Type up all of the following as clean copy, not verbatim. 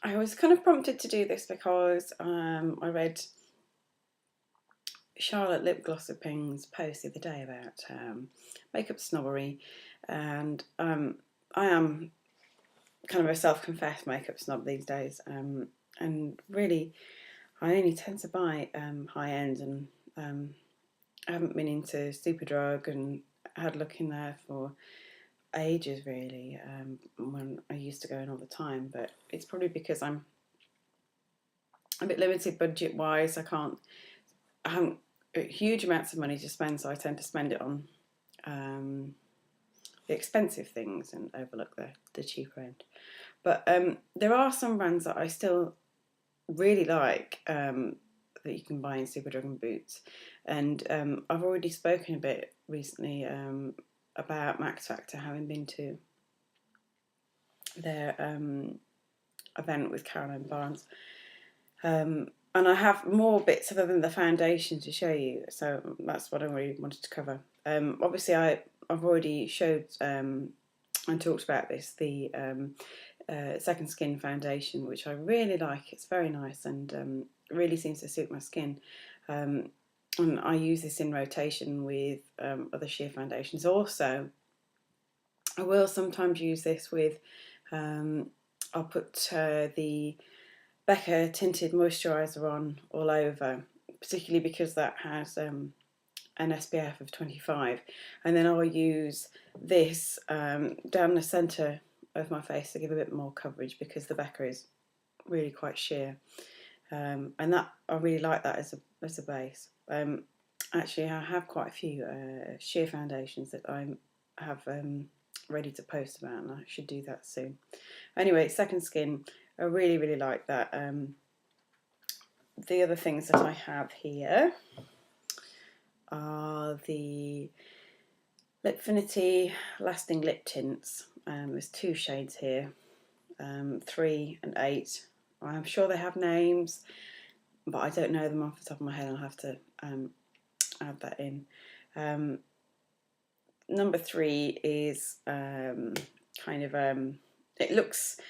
I was kind of prompted to do this because I read Charlotte Lip Glossoping's post the other day about makeup snobbery, and I am kind of a self-confessed makeup snob these days, and really I only tend to buy high-end, and I haven't been into Superdrug and had a look in there for ages really, when I used to go in all the time, but it's probably because I'm a bit limited budget wise. I haven't huge amounts of money to spend, so I tend to spend it on the expensive things and overlook the cheaper end. But there are some brands that I still really like, that you can buy in Superdrug and Boots, and I've already spoken a bit recently about Max Factor, having been to their event with Caroline Barnes. And I have more bits other than the foundation to show you, so that's what I really wanted to cover. Obviously, I've already showed and talked about this, the Second Skin foundation, which I really like. It's very nice and really seems to suit my skin. And I use this in rotation with other sheer foundations. Also, I will sometimes use this with, I'll put the Becca tinted moisturiser on all over, particularly because that has an SPF of 25, and then I'll use this down the centre of my face to give a bit more coverage, because the Becca is really quite sheer, and that I really like that as a base. Actually, I have quite a few sheer foundations that I have ready to post about, and I should do that soon. Anyway, Second Skin, I really like that. The other things that I have here are the Lipfinity Lasting Lip Tints. There's 2 shades here, 3 and 8. I'm sure they have names, but I don't know them off the top of my head. I'll have to add that in. Number 3 is kind of it looks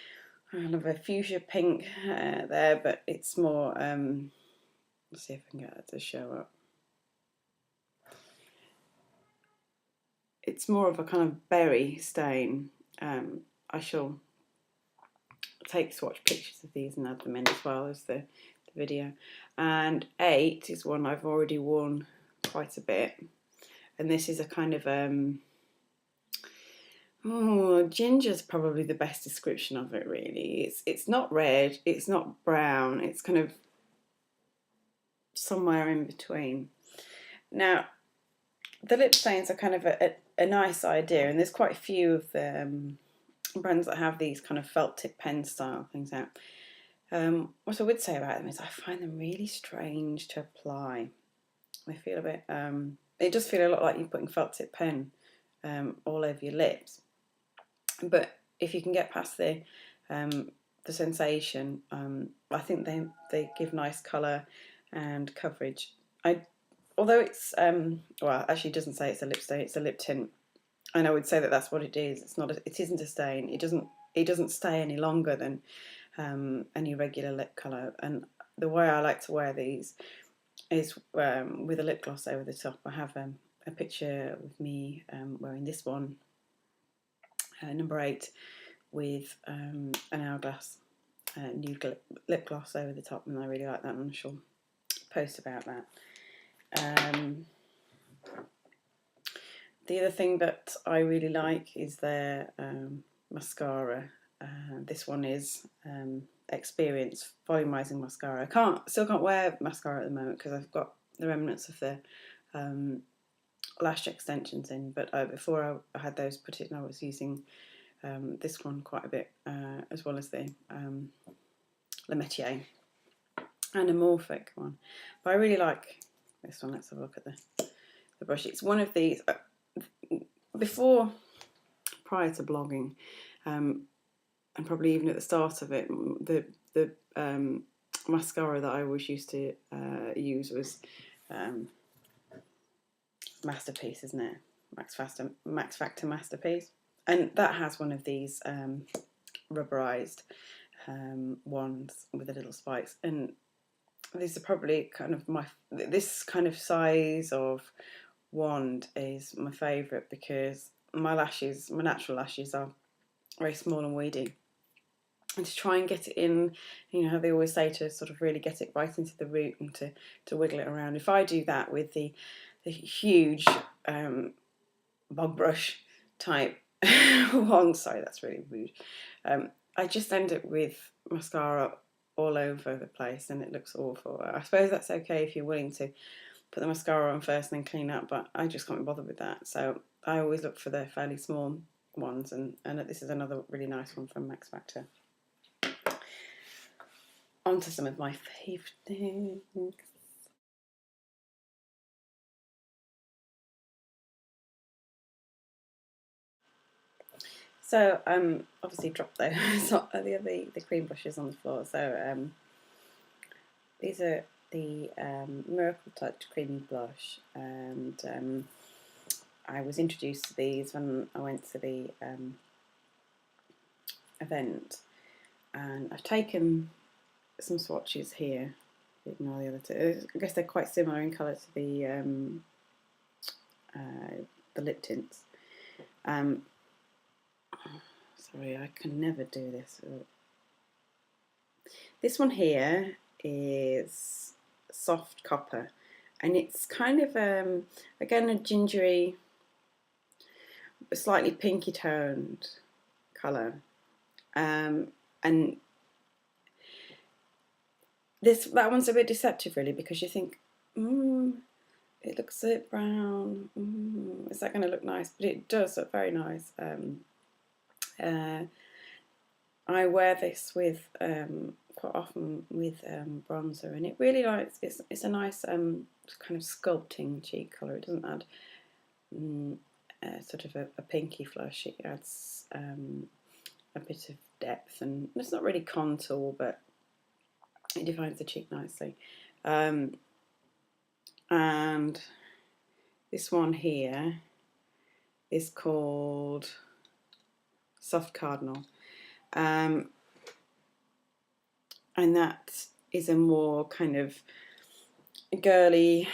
kind of a fuchsia pink there, but it's more let's see if I can get that to show up. It's more of a kind of berry stain. I shall take swatch pictures of these and add them in as well as the video. And 8 is one I've already worn quite a bit, and this is a kind of ginger's probably the best description of it really. It's not red, it's not brown, it's kind of somewhere in between. Now, the lip stains are kind of a nice idea, and there's quite a few of the brands that have these kind of felt tip pen style things out. What I would say about them is I find them really strange to apply. They feel a bit, it does feel a lot like you're putting felt tip pen all over your lips. But if you can get past the sensation, I think they give nice colour and coverage. Although it's well, actually, it doesn't say it's a lip stain; it's a lip tint, and I would say that that's what it is. It isn't a stain. It doesn't stay any longer than any regular lip colour. And the way I like to wear these is with a lip gloss over the top. I have a picture with me wearing this one. Number 8, with an Hourglass Nude lip gloss over the top, and I really like that, and I shall post about that. The other thing that I really like is their mascara. This one is Experience Volumizing Mascara. I still can't wear mascara at the moment because I've got the remnants of the lash extensions in, but before I had those put in, I was using this one quite a bit, as well as the Le Métier anamorphic one. But I really like this one. Let's have a look at the brush. It's one of these, prior to blogging, and probably even at the start of it, the mascara that I always used to use was Masterpiece, isn't it? Max Factor Masterpiece, and that has one of these rubberized wands with the little spikes, and these are probably kind of this kind of size of wand is my favourite, because my natural lashes are very small and weedy, and to try and get it in, you know how they always say to sort of really get it right into the root and to wiggle it around. If I do that with the huge bog brush type wand, sorry, that's really rude, I just end up with mascara all over the place and it looks awful. I suppose that's okay if you're willing to put the mascara on first and then clean up, but I just can't be bothered with that. So I always look for the fairly small ones, and this is another really nice one from Max Factor. On to some of my favourite things. So obviously dropped the cream brushes on the floor. So these are the Miracle Touch Creamy Blush, and I was introduced to these when I went to the event, and I've taken some swatches here. Ignore the other two. I guess they're quite similar in colour to the lip tints. Sorry, I can never do this. This one here is Soft Copper, and it's kind of again a gingery, slightly pinky toned colour, and that one's a bit deceptive really, because you think, it looks a bit brown, is that going to look nice? But it does look very nice. I wear this with quite often with bronzer, and it really it's a nice kind of sculpting cheek colour. It doesn't add sort of a pinky flush. It adds a bit of depth, and it's not really contour, but it defines the cheek nicely. And this one here is called Soft Cardinal, and that is a more kind of girly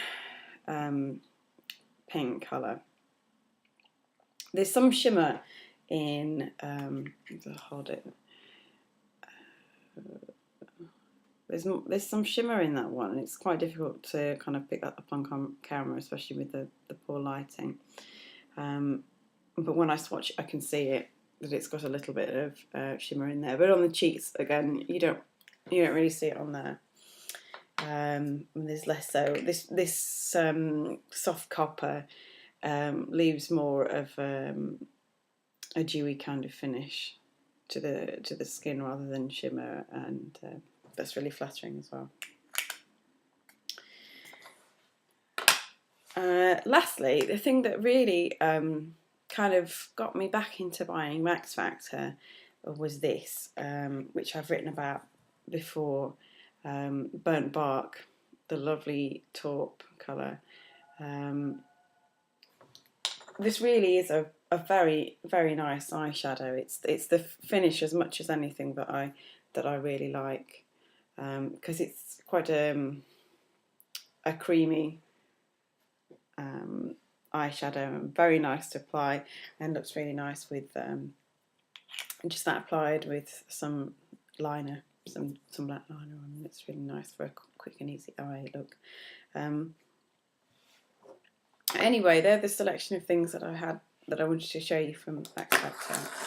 pink colour. There's some shimmer in hold it. There's some shimmer in that one, and it's quite difficult to kind of pick that up on camera, especially with the poor lighting. But when I swatch, I can see it, that it's got a little bit of shimmer in there. But on the cheeks, again, you don't really see it on there. There's less so. This soft copper leaves more of a dewy kind of finish to the skin rather than shimmer, and that's really flattering as well. Lastly, the thing that really kind of got me back into buying Max Factor was this, which I've written about before, Burnt Bark, the lovely taupe colour. This really is a very, very nice eyeshadow. It's the finish as much as anything that I really like, because it's quite a creamy eyeshadow, and very nice to apply, and looks really nice with just that applied with some liner, some black liner on. It's really nice for a quick and easy eye look. Anyway, they're the selection of things that I wanted to show you from Max Factor.